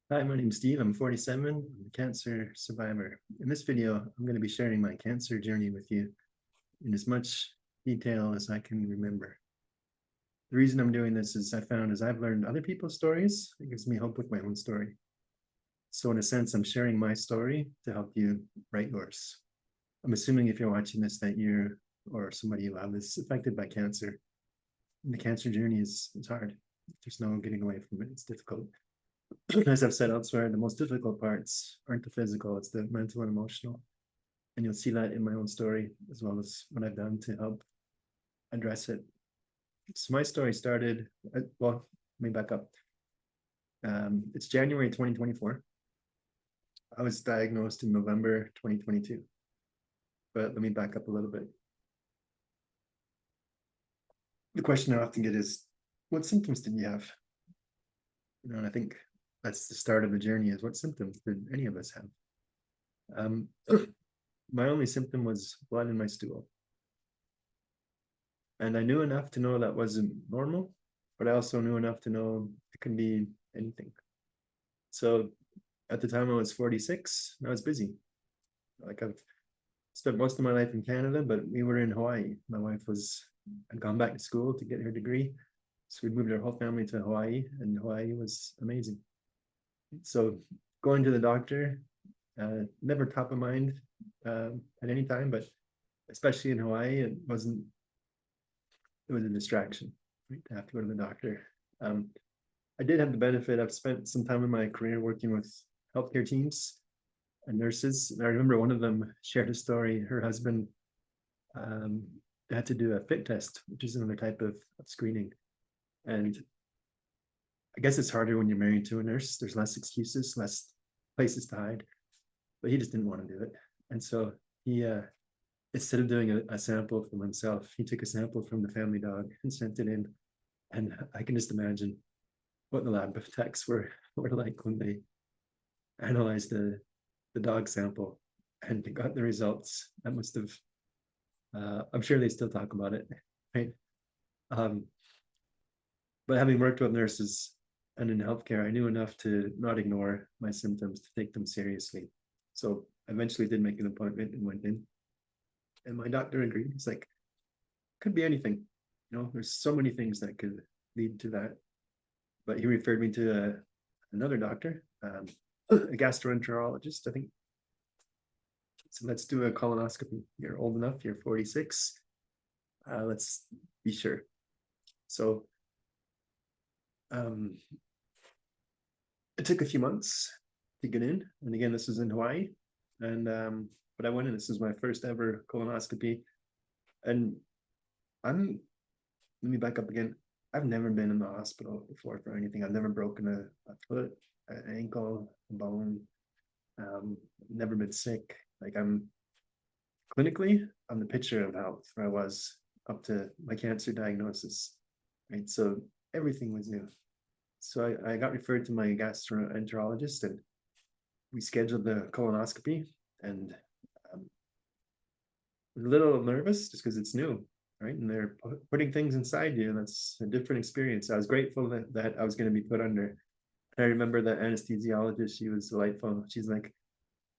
Hi, my name's Steve. I'm 47. I'm a cancer survivor. In this video, I'm going to be sharing my cancer journey with you in as much detail as I can remember. The reason I'm doing this is as I've learned other people's stories, it gives me hope with my own story. So in a sense, I'm sharing my story to help you write yours. I'm assuming if you're watching this that you're or somebody you love is affected by cancer. And the cancer journey is hard. There's no getting away from it. It's difficult. As I've said elsewhere, the most difficult parts aren't the physical, it's the mental and emotional. And you'll see that in my own story, as well as what I've done to help address it. So my story started, well, let me back up. It's January 2024. I was diagnosed in November 2022. But let me back up a little bit. The question I often get is, what symptoms did you have? And I think that's the start of the journey is what symptoms did any of us have? My only symptom was blood in my stool. And I knew enough to know that wasn't normal, but I also knew enough to know it can be anything. So at the time I was 46, I was busy. Like I've spent most of my life in Canada, but we were in Hawaii. My wife had gone back to school to get her degree. So we moved our whole family to Hawaii, and Hawaii was amazing. So going to the doctor, never top of mind at any time, but especially in Hawaii, it was a distraction, right, to have to go to the doctor. I did have the benefit. I've spent some time in my career working with healthcare teams and nurses. And I remember one of them shared a story. Her husband had to do a fit test, which is another type of screening. And I guess it's harder when you're married to a nurse. There's less excuses, less places to hide. But he just didn't want to do it. And so he, instead of doing a sample from himself, he took a sample from the family dog and sent it in. And I can just imagine what the lab techs were like when they analyzed the dog sample and got the results. That must have, I'm sure they still talk about it, right? But having worked with nurses and in healthcare, I knew enough to not ignore my symptoms, to take them seriously. So I eventually did make an appointment and went in. And my doctor agreed. It's like, could be anything. There's so many things that could lead to that. But he referred me to another doctor, a gastroenterologist, I think. So let's do a colonoscopy. You're old enough, you're 46. Let's be sure. So it took a few months to get in. And again, this was in Hawaii. And but I went in. This is my first ever colonoscopy. And let me back up again. I've never been in the hospital before for anything. I've never broken a foot, an ankle, a bone. Never been sick. Like I'm the picture of health where I was up to my cancer diagnosis. Right. So everything was new. So I got referred to my gastroenterologist and we scheduled the colonoscopy and was a little nervous just because it's new, right? And they're putting things inside you, and that's a different experience. I was grateful that I was going to be put under. I remember the anesthesiologist, she was delightful. She's like,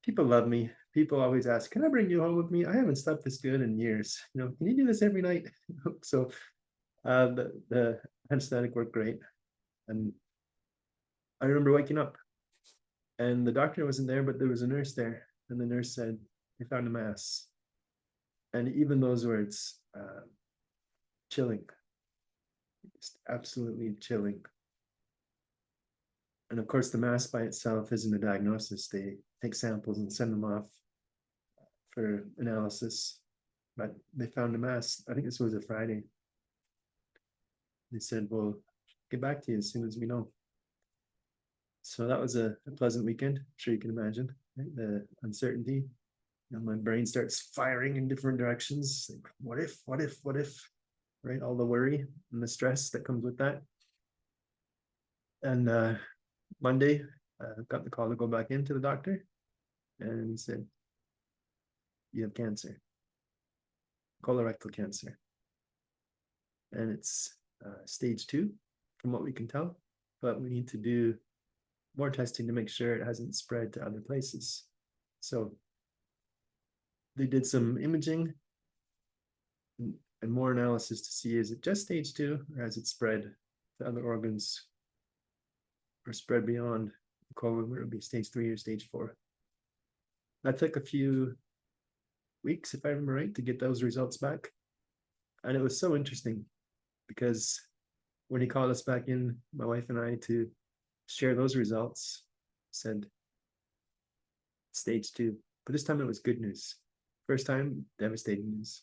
people love me. People always ask, can I bring you home with me? I haven't slept this good in years. Can you do this every night? So the anesthetic worked great. And I remember waking up and the doctor wasn't there, but there was a nurse there. And the nurse said, they found a mass. And even those words, chilling, just absolutely chilling. And of course, the mass by itself isn't a diagnosis. They take samples and send them off for analysis. But they found a mass. I think this was a Friday. They said, we'll get back to you as soon as we know. So that was a pleasant weekend. I'm sure you can imagine, right? The uncertainty. My brain starts firing in different directions. Like, what if, right? All the worry and the stress that comes with that. And Monday, got the call to go back into the doctor and he said, you have cancer, colorectal cancer. And it's stage 2 from what we can tell, but we need to do more testing to make sure it hasn't spread to other places. So they did some imaging and more analysis to see, is it just stage 2 or has it spread to other organs or spread beyond the colon, where it would be stage 3 or stage 4. That took a few weeks, if I remember right, to get those results back. And it was so interesting because when he called us back in, my wife and I, to share those results, said stage 2. But this time it was good news. First time, devastating news.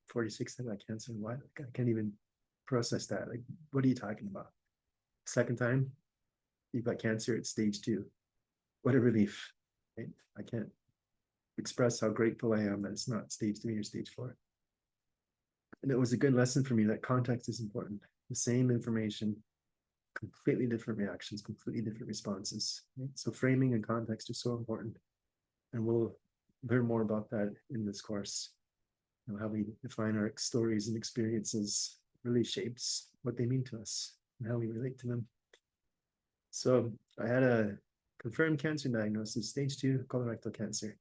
46 had got cancer. What? I can't even process that. Like, what are you talking about? Second time, you've got cancer at stage 2. What a relief. Right? I can't express how grateful I am that it's not stage 3 or stage 4. And it was a good lesson for me that context is important. The same information, completely different reactions, completely different responses. Right? So framing and context are so important. And we'll learn more about that in this course. You know, how we define our stories and experiences really shapes what they mean to us and how we relate to them. So I had a confirmed cancer diagnosis, stage 2 colorectal cancer.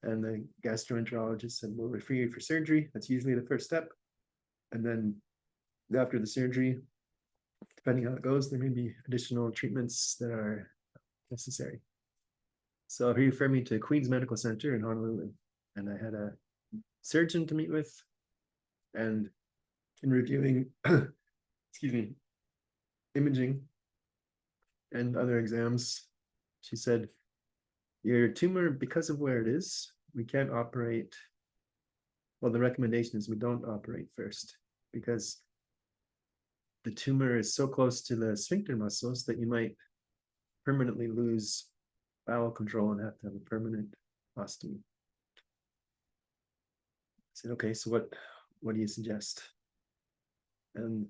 And the gastroenterologist said, we'll refer you for surgery. That's usually the first step. And then after the surgery, depending how it goes, there may be additional treatments that are necessary. So he referred me to Queen's Medical Center in Honolulu. And I had a surgeon to meet with. And in reviewing, excuse me, imaging and other exams, she said, your tumor, because of where it is, we can't operate. Well, the recommendation is we don't operate first because the tumor is so close to the sphincter muscles that you might permanently lose bowel control and have to have a permanent ostomy. I said, okay, so what do you suggest? And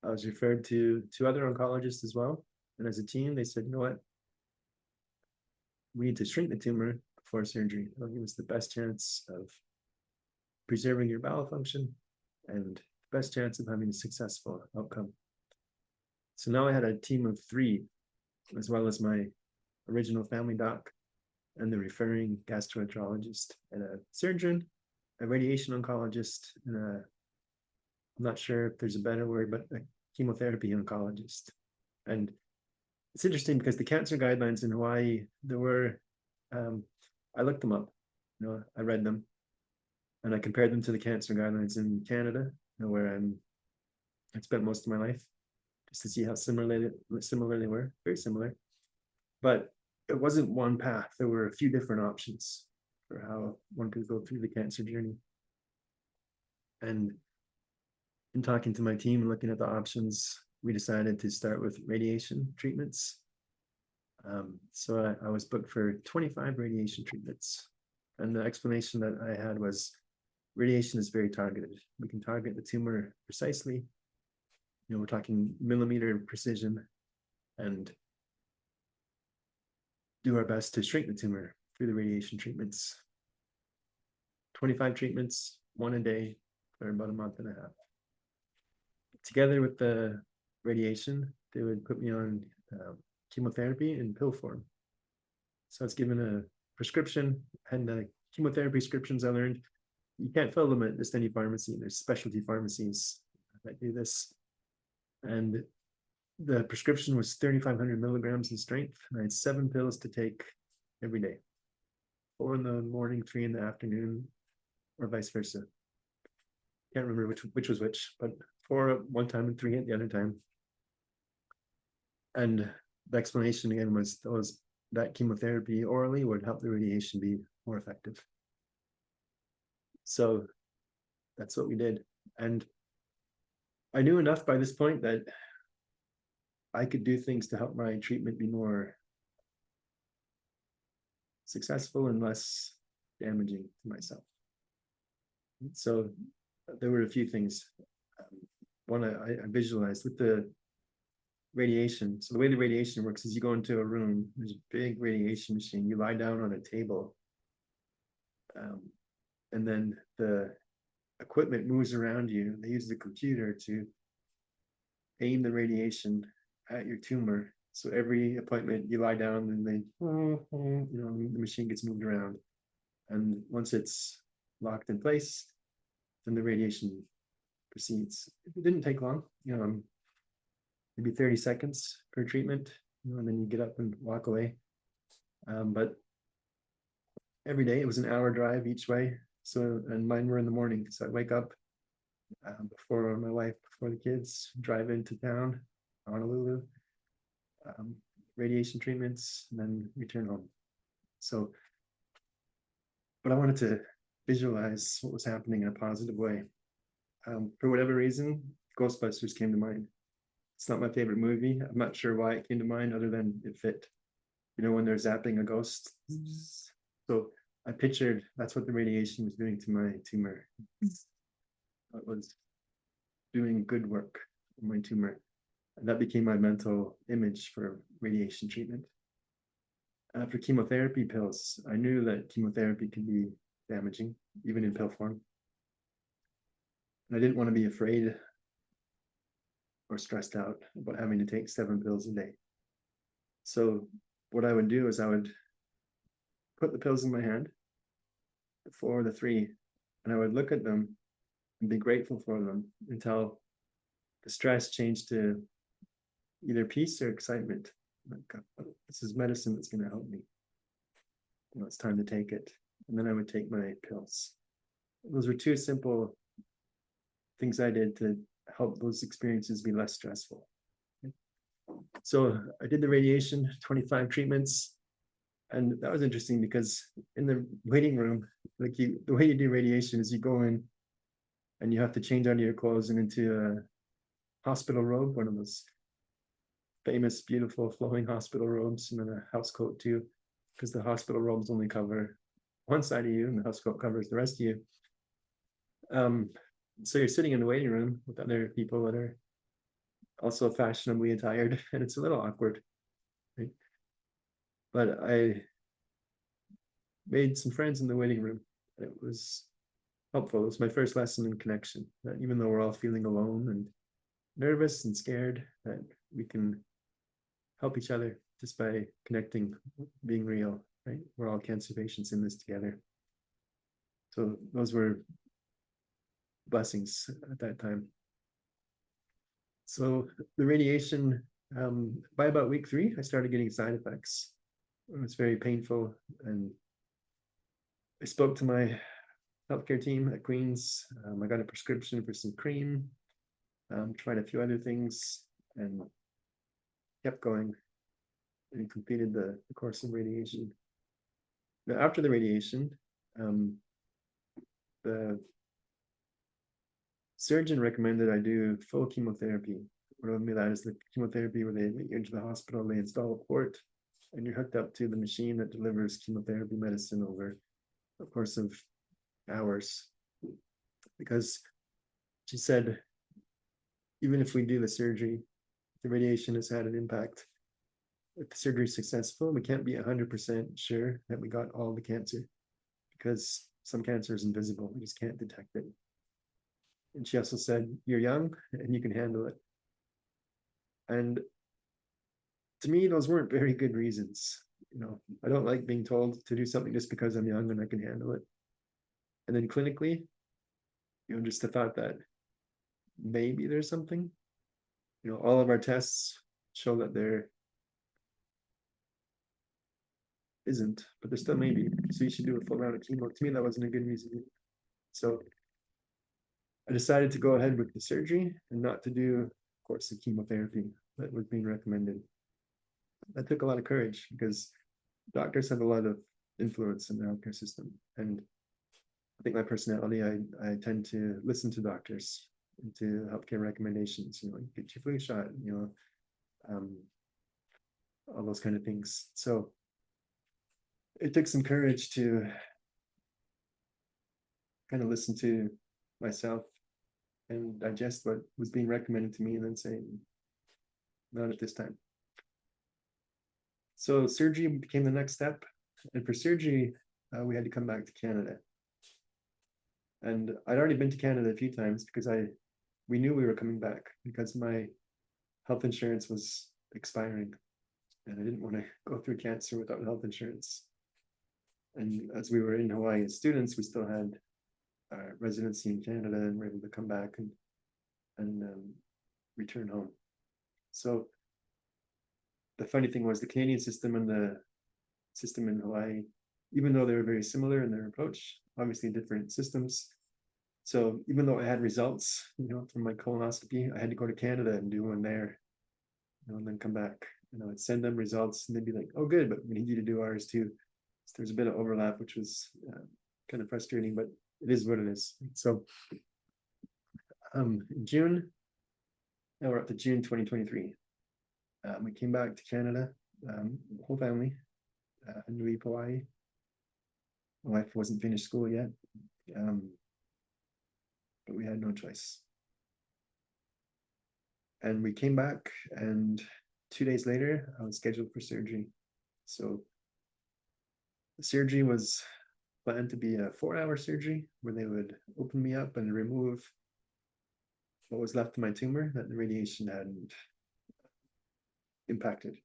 I was referred to 2 other oncologists as well. And as a team, they said, you know what? We need to shrink the tumor before surgery. It'll give us the best chance of preserving your bowel function and the best chance of having a successful outcome. So now I had a team of 3, as well as my original family doc and the referring gastroenterologist and a surgeon, a radiation oncologist, and I'm not sure if there's a better word, but a chemotherapy oncologist. And it's interesting because the cancer guidelines in Hawaii, there were, I looked them up, you know, I read them, and I compared them to the cancer guidelines in Canada, you know, where I spent most of my life, just to see how similar they were, very similar. But it wasn't one path. There were a few different options for how one could go through the cancer journey. And in talking to my team and looking at the options, we decided to start with radiation treatments. So I was booked for 25 radiation treatments. And the explanation that I had was radiation is very targeted. We can target the tumor precisely. You know, we're talking millimeter precision, and do our best to shrink the tumor through the radiation treatments. 25 treatments, 1 a day for about a month and a half. Together with the radiation, they would put me on chemotherapy in pill form. So I was given a prescription, and the chemotherapy prescriptions I learned, you can't fill them at just any pharmacy. There's specialty pharmacies that do this. And the prescription was 3,500 milligrams in strength. And I had 7 pills to take every day. 4 in the morning, 3 in the afternoon, or vice versa. Can't remember which was which, but 4 at one time and 3 at the other time. And the explanation again was that chemotherapy orally would help the radiation be more effective. So that's what we did. And I knew enough by this point that I could do things to help my treatment be more successful and less damaging to myself. So there were a few things. One, I visualized with the radiation. So the way the radiation works is you go into a room, there's a big radiation machine, you lie down on a table, and then the equipment moves around you. They use the computer to aim the radiation at your tumor. So every appointment you lie down and they, the machine gets moved around. And once it's locked in place, then the radiation proceeds. It didn't take long, maybe 30 seconds per treatment, and then you get up and walk away. But every day it was an hour drive each way. So, and mine were in the morning. So I'd wake up before my wife, before the kids, drive into town, Honolulu, radiation treatments, and then return home. So, but I wanted to visualize what was happening in a positive way. For whatever reason, Ghostbusters came to mind. It's not my favorite movie. I'm not sure why it came to mind other than it fit. When they're zapping a ghost. So I pictured that's what the radiation was doing to my tumor. It was doing good work on my tumor. And that became my mental image for radiation treatment. For chemotherapy pills, I knew that chemotherapy could be damaging, even in pill form. And I didn't want to be afraid or stressed out about having to take 7 pills a day. So what I would do is I would put the pills in my hand, the 4 or the 3, and I would look at them and be grateful for them until the stress changed to either peace or excitement. Like, this is medicine that's going to help me. It's time to take it. And then I would take my pills. Those were 2 simple things I did to help those experiences be less stressful. So I did the radiation, 25 treatments. And that was interesting because in the waiting room, the way you do radiation is you go in and you have to change out of your clothes and into a hospital robe, one of those famous, beautiful, flowing hospital robes, and then a house coat too, because the hospital robes only cover one side of you and the house coat covers the rest of you. So you're sitting in the waiting room with other people that are also fashionably attired, and it's a little awkward, right? But I made some friends in the waiting room. It was helpful. It was my first lesson in connection, that even though we're all feeling alone and nervous and scared, that we can help each other just by connecting, being real, right? We're all cancer patients in this together. So those were blessings at that time. So the radiation, by about week 3, I started getting side effects. It was very painful, and I spoke to my healthcare team at Queen's. I got a prescription for some cream, tried a few other things, and kept going and completed the course of radiation. Now, after the radiation, the surgeon recommended I do full chemotherapy. What I mean that is the chemotherapy where they get you into the hospital, they install a port, and you're hooked up to the machine that delivers chemotherapy medicine over a course of hours. Because she said, even if we do the surgery, the radiation has had an impact. If the surgery is successful, we can't be 100% sure that we got all the cancer, because some cancer is invisible. We just can't detect it. And she also said, you're young and you can handle it. And to me, those weren't very good reasons. I don't like being told to do something just because I'm young and I can handle it. And then clinically, just the thought that maybe there's something, all of our tests show that there isn't, but there still may be. So you should do a full round of chemo. To me, that wasn't a good reason. So I decided to go ahead with the surgery and not to do a course of chemotherapy that was being recommended. That took a lot of courage, because doctors have a lot of influence in the healthcare system. And I think my personality, I tend to listen to doctors and to healthcare recommendations, get your flu shot, all those kind of things. So it took some courage to kind of listen to myself and digest what was being recommended to me, and then say, not at this time. So surgery became the next step. And for surgery, we had to come back to Canada. And I'd already been to Canada a few times because we knew we were coming back, because my health insurance was expiring, and I didn't want to go through cancer without health insurance. And as we were in Hawaii as students, we still had our residency in Canada and were able to come back and return home. So the funny thing was the Canadian system and the system in Hawaii, even though they were very similar in their approach, obviously different systems. So even though I had results, from my colonoscopy, I had to go to Canada and do one there, and then come back. I'd send them results, and they'd be like, "Oh, good, but we need you to do ours too." So there's a bit of overlap, which was kind of frustrating, but it is what it is. So, in June, now we're up to June 2023. We came back to Canada, whole family, in Nui, Hawaii. My wife wasn't finished school yet, but we had no choice. And we came back, and 2 days later, I was scheduled for surgery. So the surgery was planned to be a 4-hour surgery where they would open me up and remove what was left of my tumor that the radiation hadn't impacted.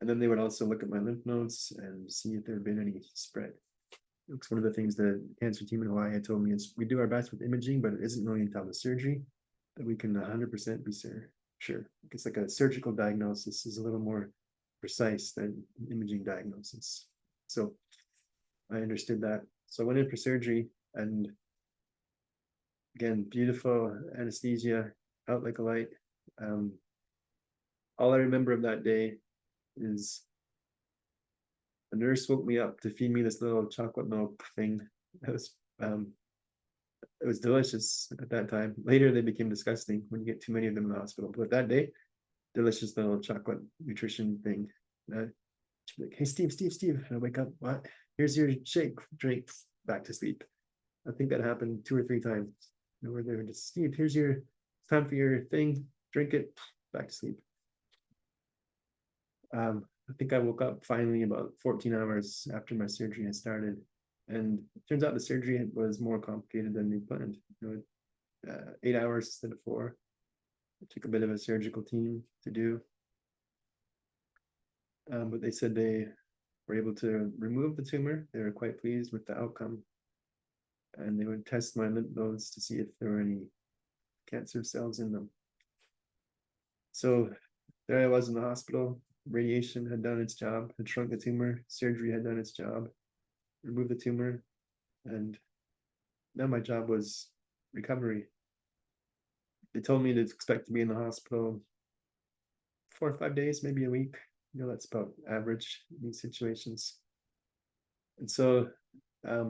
And then they would also look at my lymph nodes and see if there had been any spread. It's one of the things the cancer team in Hawaii had told me is we do our best with imaging, but it isn't really until the surgery that we can 100% be sure. It's like a surgical diagnosis is a little more precise than imaging diagnosis. So I understood that. So I went in for surgery, and again, beautiful anesthesia, out like a light. All I remember of that day is the nurse woke me up to feed me this little chocolate milk thing. It was delicious at that time. Later, they became disgusting when you get too many of them in the hospital. But that day, delicious little chocolate nutrition thing. She'd be like, "Hey, Steve. And I wake up, what? Here's your shake, drink, back to sleep." I think that happened 2 or 3 times. Where they were just, "Steve, it's time for your thing, drink it, back to sleep." I think I woke up finally about 14 hours after my surgery had started. And it turns out the surgery was more complicated than we planned. 8 hours instead of 4. It took a bit of a surgical team to do. But they said they were able to remove the tumor. They were quite pleased with the outcome. And they would test my lymph nodes to see if there were any cancer cells in them. So there I was in the hospital. Radiation had done its job, had shrunk the tumor. Surgery had done its job, removed the tumor. And now my job was recovery. They told me to expect to be in the hospital 4 or 5 days, maybe a week. That's about average in these situations. And so I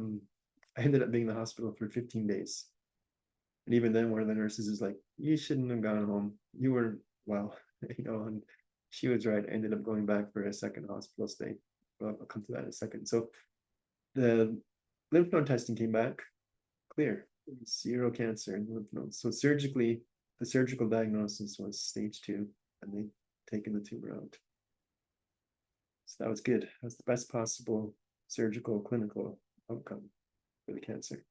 ended up being in the hospital for 15 days. And even then, one of the nurses is like, "You shouldn't have gone home. You weren't well," and she was right. I ended up going back for a second hospital stay. Well, I'll come to that in a second. So the lymph node testing came back clear. 0 cancer in the lymph nodes. So surgically, the surgical diagnosis was stage 2, and they'd taken the tumor out. So that was good. That was the best possible surgical clinical outcome for the cancer.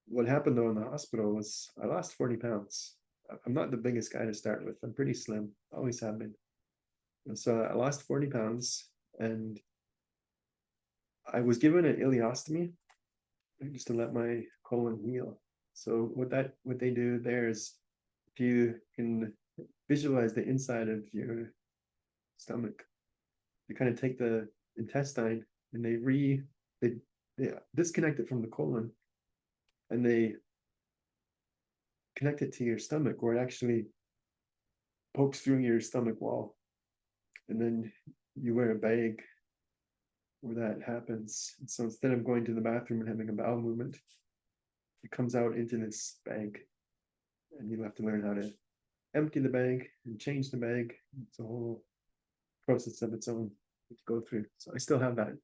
What happened though in the hospital was I lost 40 pounds. I'm not the biggest guy to start with. I'm pretty slim, always have been. And so I lost 40 pounds, and I was given an ileostomy just to let my colon heal. So what they do there is, if you can visualize the inside of your stomach, they kind of take the intestine and they disconnect it from the colon, and they connect it to your stomach, where it actually pokes through your stomach wall. And then you wear a bag where that happens. And so instead of going to the bathroom and having a bowel movement, it comes out into this bag, and you have to learn how to empty the bag and change the bag. It's a whole process of its own to go through. So I still have that.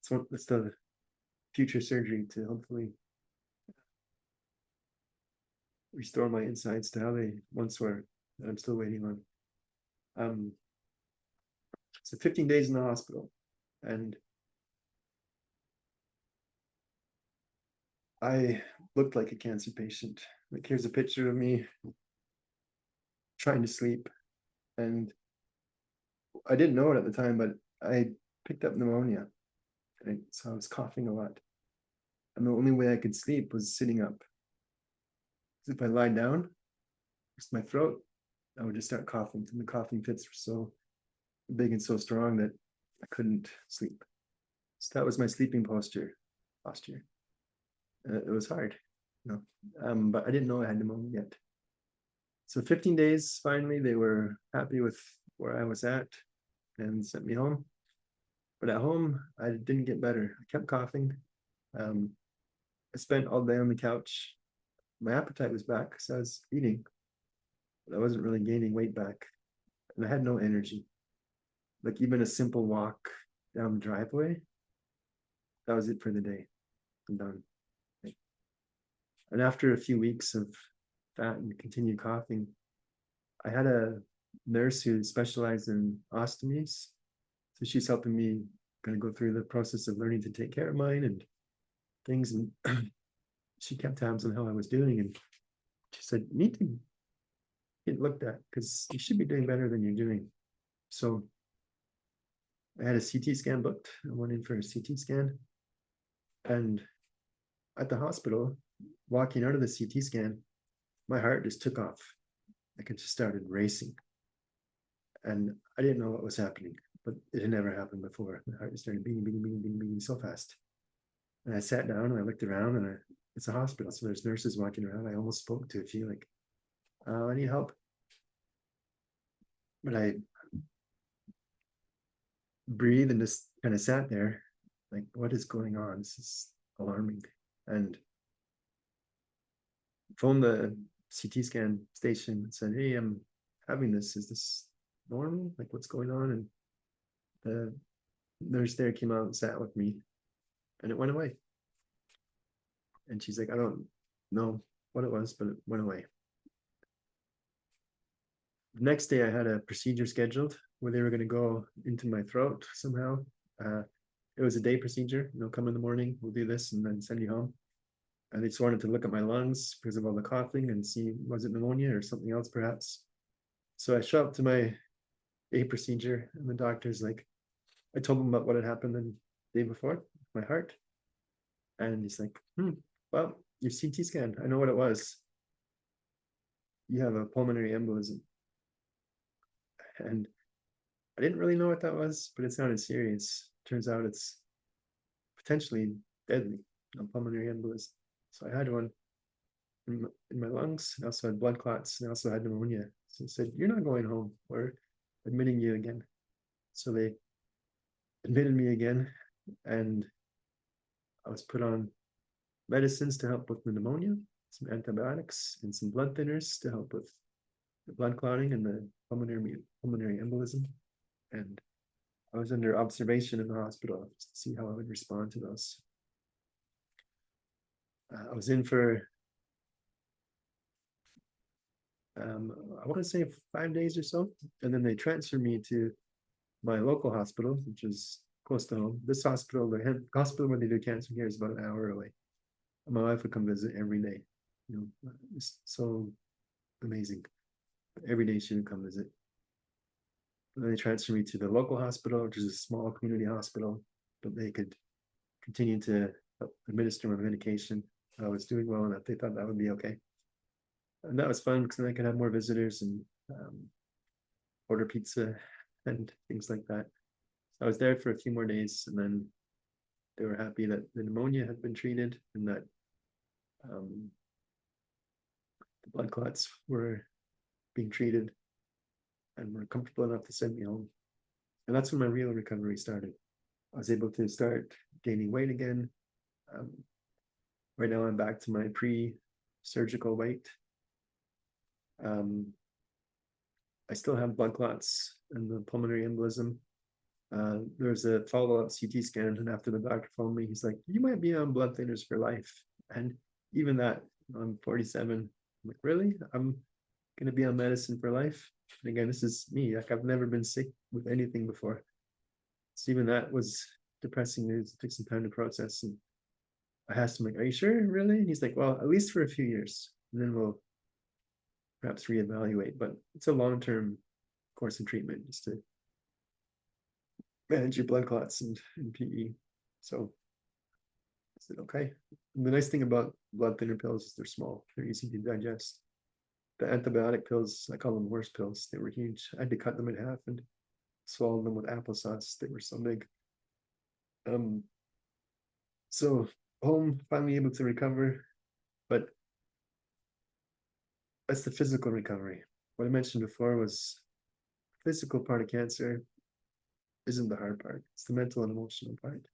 So it's the future surgery to hopefully restore my insides to how they once were, that I'm still waiting on. So 15 days in the hospital, and I looked like a cancer patient. Like, here's a picture of me trying to sleep. And I didn't know it at the time, but I picked up pneumonia. And so I was coughing a lot. And the only way I could sleep was sitting up. If I lie down, just my throat, I would just start coughing. And the coughing fits were so big and so strong that I couldn't sleep. So that was my sleeping posture. It was hard, but I didn't know I had pneumonia yet. So 15 days, finally, they were happy with where I was at and sent me home. But at home, I didn't get better. I kept coughing. I spent all day on the couch. My appetite was back, so I was eating, but I wasn't really gaining weight back. And I had no energy. Like even a simple walk down the driveway, that was it for the day. I'm done. And after a few weeks of that and continued coughing, I had a nurse who specialized in ostomies. So she's helping me kind of go through the process of learning to take care of mine and things. And she kept tabs on how I was doing. And she said, you need to get looked at because you should be doing better than you're doing. So I had a CT scan booked. I went in for a CT scan. And at the hospital, walking out of the CT scan, my heart just took off. Like it just started racing. And I didn't know what was happening, but it had never happened before. My heart just started beating so fast. And I sat down and I looked around and it's a hospital. So there's nurses walking around. I almost spoke to a few like, I need help. But I breathed and just kind of sat there like, what is going on? This is alarming. And phoned the CT scan station and said, hey, I'm having this. Is this normal? Like what's going on? And the nurse there came out and sat with me and it went away. And she's like, I don't know what it was, but it went away. The next day I had a procedure scheduled where they were going to go into my throat somehow. It was a day procedure, come in the morning, we'll do this and then send you home. And they just wanted to look at my lungs because of all the coughing and see, was it pneumonia or something else perhaps? So I show up to my day procedure and the doctor's like, I told him about what had happened the day before, my heart. And he's like, well, your CT scan, I know what it was. You have a pulmonary embolism. And I didn't really know what that was, but it sounded serious. Turns out it's potentially deadly, a pulmonary embolism. So I had one in my lungs. I also had blood clots and I also had pneumonia. So they said, you're not going home. We're admitting you again. So they admitted me again and I was put on medicines to help with the pneumonia, some antibiotics and some blood thinners to help with the blood clotting and the pulmonary embolism. And I was under observation in the hospital to see how I would respond to those. I was in for, I want to say 5 days or so. And then they transferred me to my local hospital, which is close to home. This hospital, the hospital where they do cancer care is about an hour away. And my wife would come visit every day. It's so amazing. Every day she would come visit. And then they transferred me to the local hospital, which is a small community hospital, but they could continue to administer my medication. I was doing well enough. They thought that would be okay. And that was fun because then I could have more visitors and order pizza and things like that. So I was there for a few more days and then they were happy that the pneumonia had been treated and that the blood clots were being treated and were comfortable enough to send me home. And that's when my real recovery started. I was able to start gaining weight again. Right now I'm back to my pre-surgical weight. I still have blood clots and the pulmonary embolism. There's a follow-up CT scan, and after the doctor phoned me, he's like, you might be on blood thinners for life. And even that, I'm 47. I'm like, really? I'm going to be on medicine for life? And again, this is me. Like, I've never been sick with anything before. So even that was depressing. It took some time to process. And I asked him, like, are you sure, really? And he's like, well, at least for a few years. And then we'll perhaps reevaluate, but it's a long-term course of treatment just to manage your blood clots and PE. So is it okay? And the nice thing about blood thinner pills is they're small, they're easy to digest. The antibiotic pills, I call them horse pills, they were huge. I had to cut them in half and swallow them with applesauce. They were so big. So home, finally able to recover, but that's the physical recovery. What I mentioned before was physical part of cancer isn't the hard part. It's the mental and emotional part.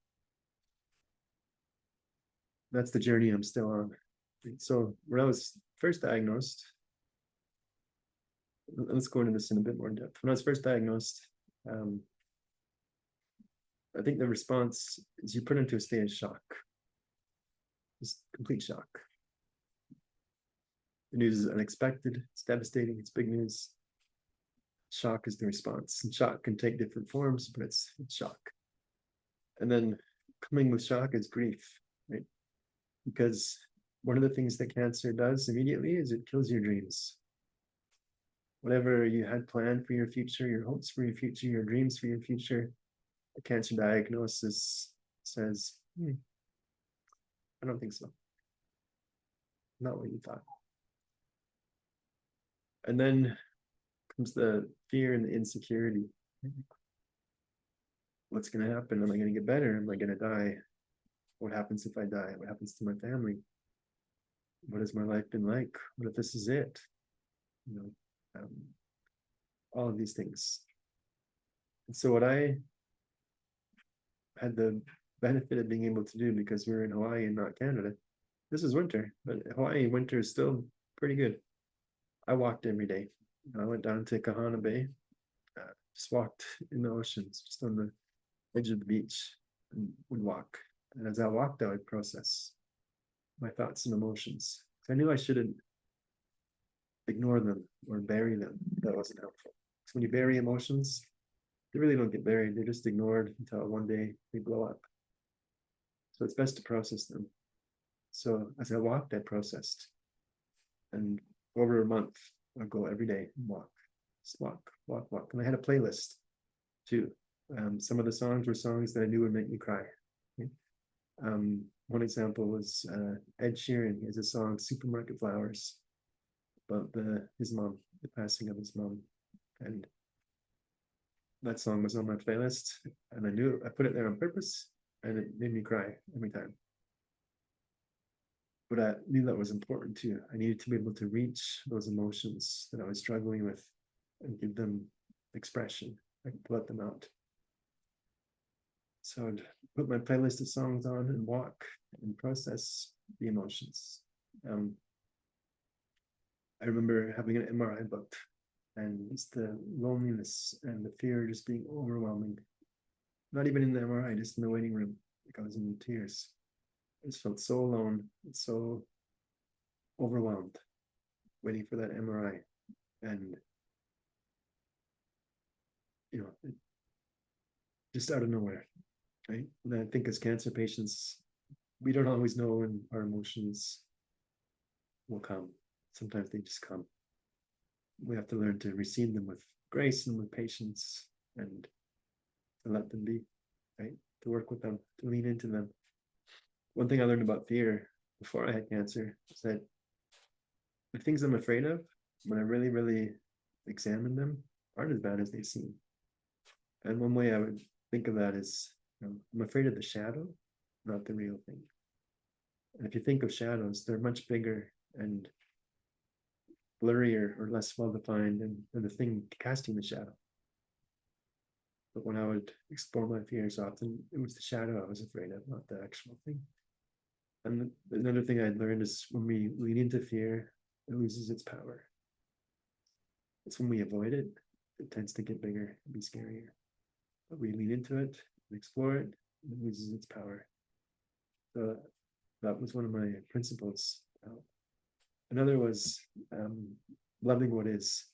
That's the journey I'm still on. So when I was first diagnosed, let's go into this in a bit more depth. When I was first diagnosed, I think the response is you put into a state of shock. Just complete shock. The news is unexpected, it's devastating, it's big news. Shock is the response. And shock can take different forms, but it's shock. And then coming with shock is grief, right? Because one of the things that cancer does immediately is it kills your dreams. Whatever you had planned for your future, your hopes for your future, your dreams for your future, a cancer diagnosis says, I don't think so. Not what you thought. And then comes the fear and the insecurity. What's going to happen? Am I going to get better? Am I going to die? What happens if I die? What happens to my family? What has my life been like? What if this is it? All of these things. And so what I had the benefit of being able to do, because we were in Hawaii and not Canada, this is winter, but Hawaii winter is still pretty good. I walked every day. I went down to Kahana Bay, just walked in the oceans, just on the edge of the beach, and would walk. And as I walked, I would process my thoughts and emotions. So I knew I shouldn't ignore them or bury them. That wasn't helpful. So when you bury emotions, they really don't get buried. They're just ignored until one day they blow up. So it's best to process them. So as I walked, I processed. And over a month, I'd go every day and walk. Just walk. And I had a playlist too. Some of the songs were songs that I knew would make me cry. One example was Ed Sheeran. He has a song, Supermarket Flowers, about his mom, the passing of his mom. And that song was on my playlist, and I knew I put it there on purpose, and it made me cry every time. But I knew that was important too. I needed to be able to reach those emotions that I was struggling with and give them expression. I could let them out. So I'd put my playlist of songs on and walk and process the emotions. I remember having an MRI booked, and it's the loneliness and the fear just being overwhelming. Not even in the MRI, just in the waiting room. Like I was in tears. I just felt so alone, so overwhelmed, waiting for that MRI. And, just out of nowhere, right? And I think as cancer patients, we don't always know when our emotions will come. Sometimes they just come. We have to learn to receive them with grace and with patience, and to let them be, right? To work with them, to lean into them. One thing I learned about fear before I had cancer is that the things I'm afraid of, when I really, really examine them, aren't as bad as they seem. And one way I would think of that is, I'm afraid of the shadow, not the real thing. And if you think of shadows, they're much bigger and blurrier or less well-defined than the thing casting the shadow. But when I would explore my fears, often it was the shadow I was afraid of, not the actual thing. And another thing I'd learned is when we lean into fear, it loses its power. It's when we avoid it, it tends to get bigger and be scarier. But we lean into it and explore it, it loses its power. So that was one of my principles. Another was loving what is.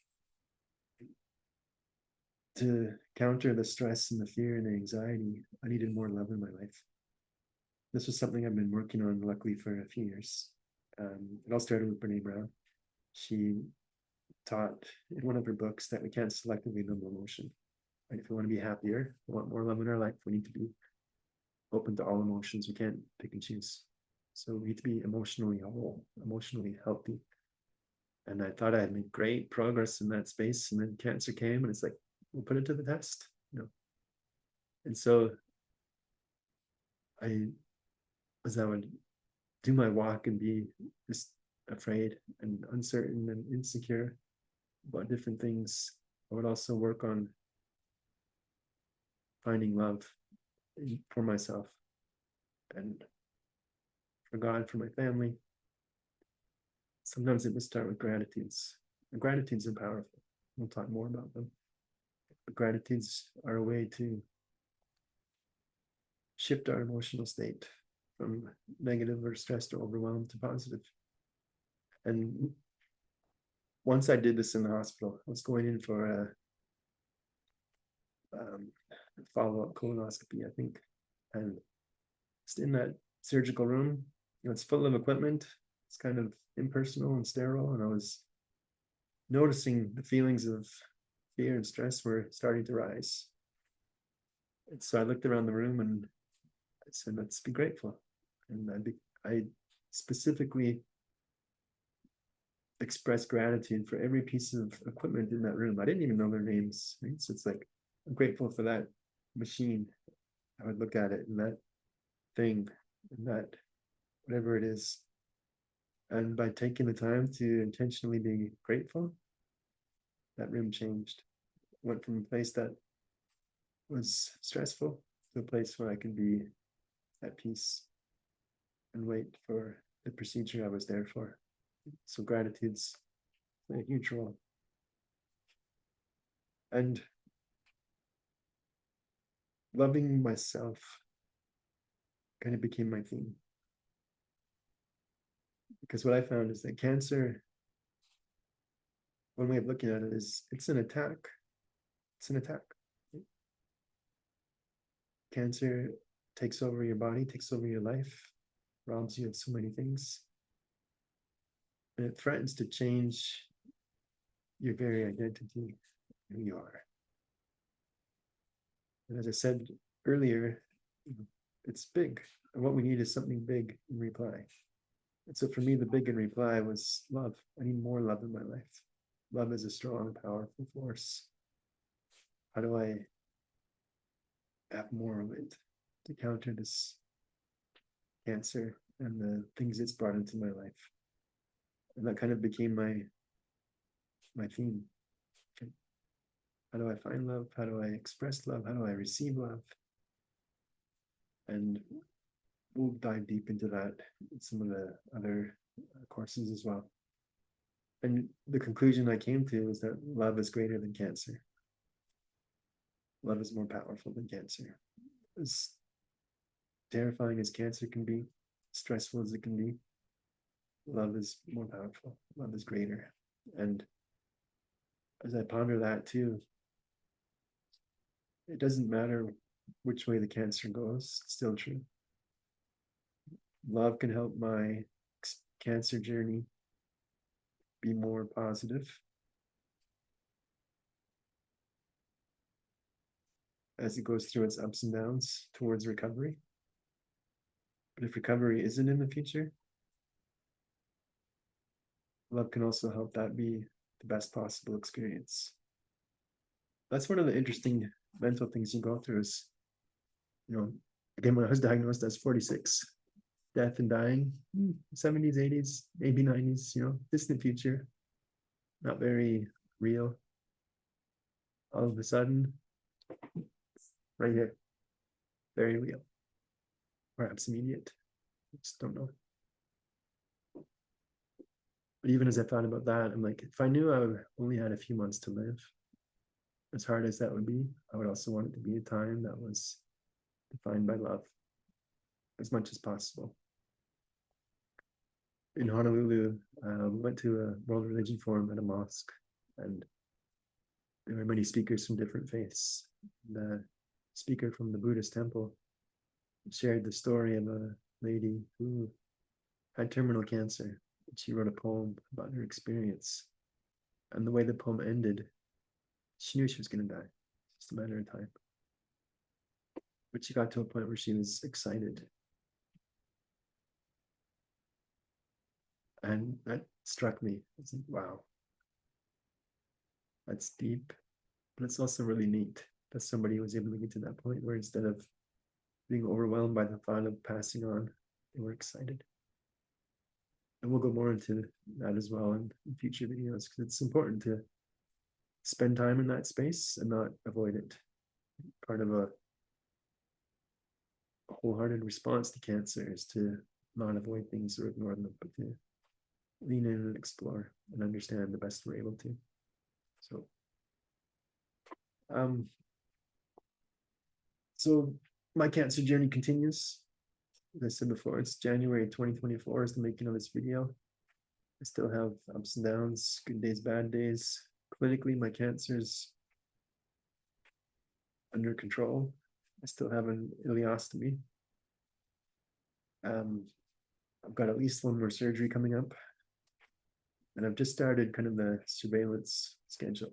To counter the stress and the fear and the anxiety, I needed more love in my life. This was something I've been working on, luckily, for a few years. It all started with Brene Brown. She taught in one of her books that we can't selectively numb emotion. Right? If we want to be happier, we want more love in our life, we need to be open to all emotions. We can't pick and choose. So we need to be emotionally whole, emotionally healthy. And I thought I had made great progress in that space. And then cancer came and it's like, we'll put it to the test, you know. And so as I would do my walk and be just afraid and uncertain and insecure about different things, I would also work on finding love for myself and for God, for my family. Sometimes it would start with gratitudes. And gratitudes are powerful. We'll talk more about them. But gratitudes are a way to shift our emotional state from negative or stressed or overwhelmed to positive. And once I did this in the hospital, I was going in for a follow-up colonoscopy, I think. And just in that surgical room, you know, it's full of equipment. It's kind of impersonal and sterile. And I was noticing the feelings of fear and stress were starting to rise. And so I looked around the room and I said, let's be grateful. And I specifically expressed gratitude for every piece of equipment in that room. I didn't even know their names. Right? So it's like, I'm grateful for that machine. I would look at it and that thing and that whatever it is. And by taking the time to intentionally be grateful, that room changed. Went from a place that was stressful to a place where I could be at peace and wait for the procedure I was there for. So gratitude's a huge role. And loving myself kind of became my theme. Because what I found is that cancer, one way of looking at it is it's an attack. It's an attack. Cancer takes over your body, takes over your life, robs you of so many things. And it threatens to change your very identity, who you are. And as I said earlier, it's big. And what we need is something big in reply. And so for me, the big in reply was love. I need more love in my life. Love is a strong, powerful force. How do I have more of it to counter this cancer and the things it's brought into my life? And that kind of became my theme. Okay. How do I find love? How do I express love? How do I receive love? And we'll dive deep into that in some of the other courses as well. And the conclusion I came to is that love is greater than cancer. Love is more powerful than cancer. As terrifying as cancer can be, stressful as it can be, love is more powerful. Love is greater. And as I ponder that too, it doesn't matter which way the cancer goes, it's still true. Love can help my cancer journey be more positive as it goes through its ups and downs towards recovery. But if recovery isn't in the future, love can also help that be the best possible experience. That's one of the interesting mental things you go through is, you know, again, when I was diagnosed as 46, death and dying, 70s, 80s, maybe 90s, you know, distant future, not very real. All of a sudden, right here, very real, perhaps immediate. I just don't know. But even as I thought about that, I'm like, if I knew I only had a few months to live, as hard as that would be, I would also want it to be a time that was defined by love as much as possible. In Honolulu, we went to a World Religion Forum at a mosque, and there were many speakers from different faiths. The speaker from the Buddhist temple shared the story of a lady who had terminal cancer. She wrote a poem about her experience And the way the poem ended, she knew she was going to die. It's just a matter of time. But she got to a point where she was excited. And that struck me. It's like, wow, that's deep. But it's also really neat that somebody was able to get to that point where instead of being overwhelmed by the thought of passing on, they were excited. And we'll go more into that as well in future videos because it's important to spend time in that space and not avoid it. Part of a wholehearted response to cancer is to not avoid things or ignore them, but to lean in and explore and understand the best we're able to. So, um, so my cancer journey continues. As I said before, it's January 2024 is the making of this video. I still have ups and downs, good days, bad days. Clinically, my cancer's under control. I still have an ileostomy. I've got at least one more surgery coming up. And I've just started kind of the surveillance schedule.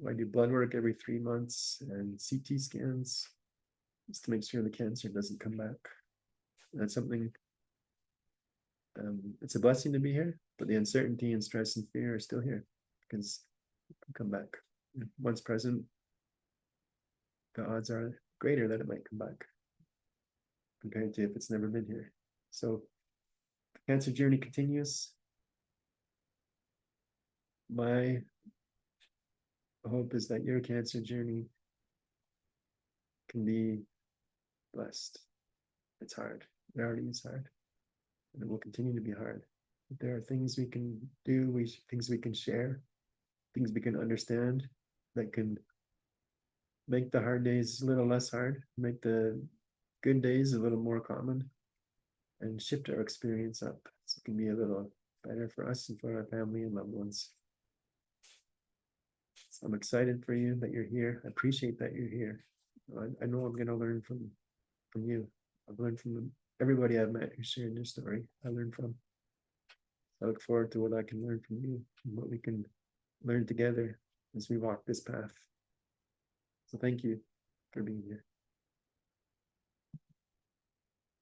I do blood work every 3 months and CT scans just to make sure the cancer doesn't come back. And that's something, it's a blessing to be here, but the uncertainty and stress and fear are still here because it can come back. Once present, the odds are greater that it might come back compared to if it's never been here. So the cancer journey continues. My hope is that your cancer journey can be blessed. It's hard. It already is hard. And it will continue to be hard. But there are things we can do, things we can share, things we can understand that can make the hard days a little less hard, make the good days a little more common, and shift our experience up so it can be a little better for us and for our family and loved ones. So I'm excited for you that you're here. I appreciate that you're here. I know I'm going to learn from you. I've learned from everybody I've met who shared their story. I learned from. I look forward to what I can learn from you and what we can learn together as we walk this path. So thank you for being here.